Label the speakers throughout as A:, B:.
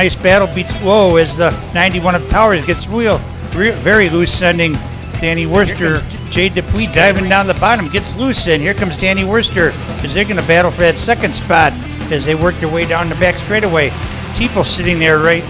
A: Nice battle beats, whoa, as the 91 of Towers gets very loose, sending Danny Worcester. Jay Dupuis diving down the bottom, gets loose, and here comes Danny Worcester, as they're going to battle for that second spot as they work their way down the back straightaway. Teeple sitting there right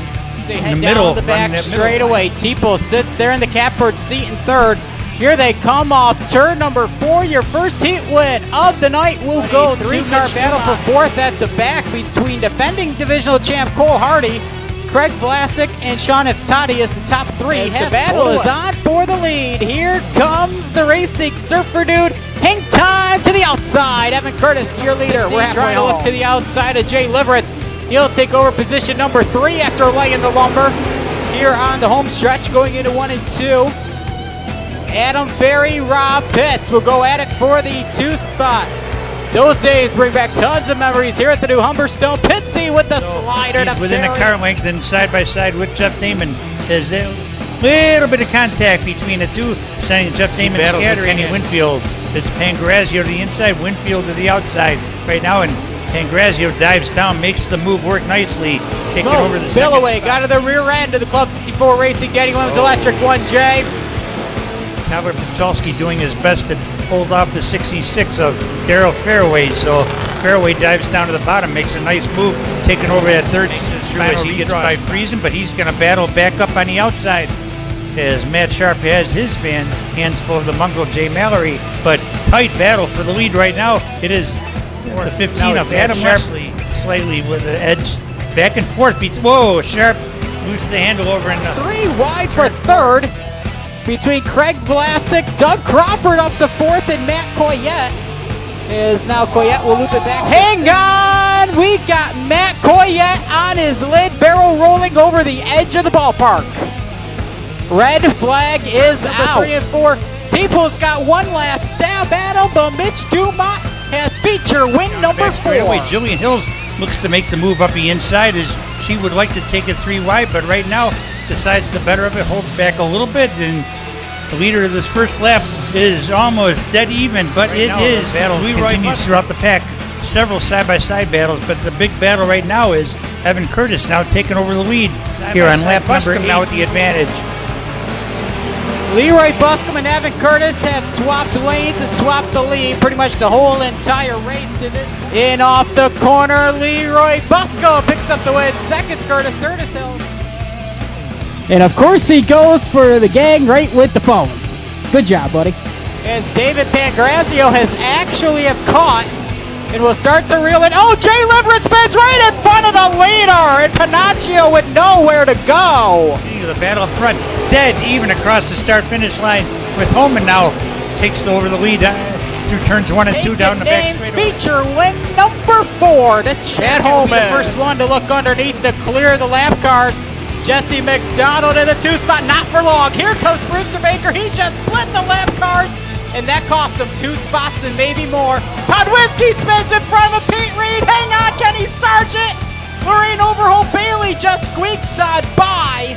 A: in the middle.
B: The back straightaway. Teeple sits there in the catbird seat in third. Here they come off turn number 4. Your first heat win of the night will go. Three-car battle for fourth at the back between defending divisional champ Cole Hardy, Craig Vlasic, and Sean Iftati as the top three. As the battle is on for the lead. Here comes the racing surfer dude. Hang time to the outside. Evan Curtis, your leader. We're trying to look to the outside of Jay Liveritz. He'll take over position number 3 after laying the lumber here on the home stretch, going into 1 and 2. Adam Ferry, Rob Pitts will go at it for the 2 spot. Those days bring back tons of memories here at the new Humberstone. Pitsy with the slider to
A: within
B: Ferry.
A: the car length and side by side with Jeff Damon. There's a little bit of contact between the two, sending Jeff Damon scattering. Kenny Winfield. It's Pangrazio to the inside, Winfield to the outside right now, and Pangrazio dives down, makes the move work nicely, taking over the second
B: Billaway got to the rear end of the Club 54 Racing, Danny Williams Electric 1J.
A: Albert Pachalski doing his best to hold off the 66 of Darryl Fairway. So Fairway dives down to the bottom, makes a nice move, taking over that third as he gets by Friesen, but he's going to battle back up on the outside as Matt Sharp has his hands full of the Mungo J. Mallory. But tight battle for the lead right now. It is the 15 of Adam Sharp slightly with the edge. Back and forth beats. Whoa, Sharp loses the handle over in the
B: 3 wide for third. Between Craig Vlasic, Doug Crawford up to 4th, and Matt Coyette is now Coyette will loop it back. Hang on! We got Matt Coyette on his lid, barrel rolling over the edge of the ballpark. Red flag is out. 3 and 4. Teeple's got one last stab at him, but Mitch Dumont has feature win number 4.
A: Jillian Hills looks to make the move up the inside as she would like to take it 3 wide, but right now decides the better of it, holds back a little bit, and the leader of this first lap is almost dead even, but right it is. Battle continues throughout the pack. Several side-by-side battles, but the big battle right now is Evan Curtis now taking over the lead here on lap number 8. Now with the advantage.
B: Leroy Buscombe and Evan Curtis have swapped lanes and swapped the lead pretty much the whole entire race to this point. In off the corner, Leroy Buscombe picks up the win. Second's Curtis, third is Hill. And of course he goes for the gang right with the phones. Good job, buddy. As David Pangrazio has actually caught and will start to reel in. Oh, Jay Liveritz spins right in front of the leader, and Panaccio with nowhere to go.
A: The battle up front, dead even across the start-finish line, with Holman now takes over the lead through turns 1 and 2 down the back.
B: Feature win number 4 to Chad Holman. The first one to look underneath to clear the lap cars. Jesse McDonald in the 2 spot, not for long. Here comes Brewster Baker. He just split the lap cars, and that cost him 2 spots and maybe more. Podwinski spins in front of Pete Reed. Hang on, Kenny Sargent. Lorraine Overholt Bailey just squeaks on by.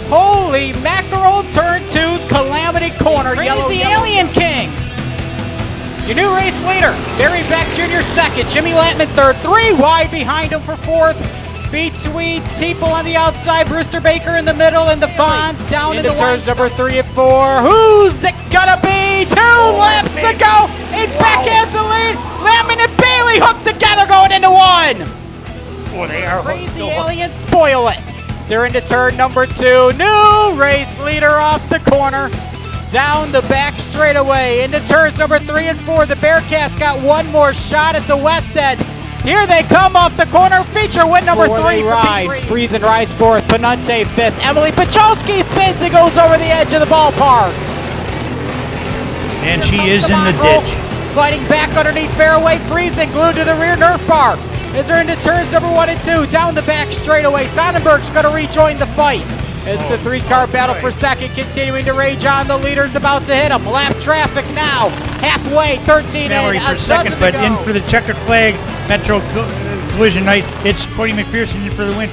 B: Holy mackerel, turn 2's Calamity Corner. Crazy Alien King. Your new race leader, Barry Beck Jr. second, Jimmy Lampman third, 3 wide behind him for 4th. Between Teeple on the outside, Brewster Baker in the middle, and the Fonz down in the turns number 3 and 4. Who's it gonna be? 2 laps to go, and Beck has the lead. Lampman and Bailey hooked together going into 1.
A: Boy, they are
B: Crazy Aliens spoil it. They're into turn number 2. New race leader off the corner. Down the back straightaway into turns number 3 and 4. The Bearcats got one more shot at the west end. Here they come off the corner. Feature win number 3 for Pete. Friesen rides 4th. Panunte 5th. Emily Pachalski spins and goes over the edge of the ballpark.
A: And she is in the ditch.
B: Fighting back underneath fairway. Friesen glued to the rear Nerf bar. As they're into turns number 1 and 2. Down the back straightaway. Sonnenberg's going to rejoin the fight. As the 3-car battle for second continuing to rage on. The leader's about to hit him. Lap traffic now. Halfway, 13
A: Mallory
B: in.
A: For second, but in for the checkered flag. Metro Collision Night. It's Cody McPherson in for the win.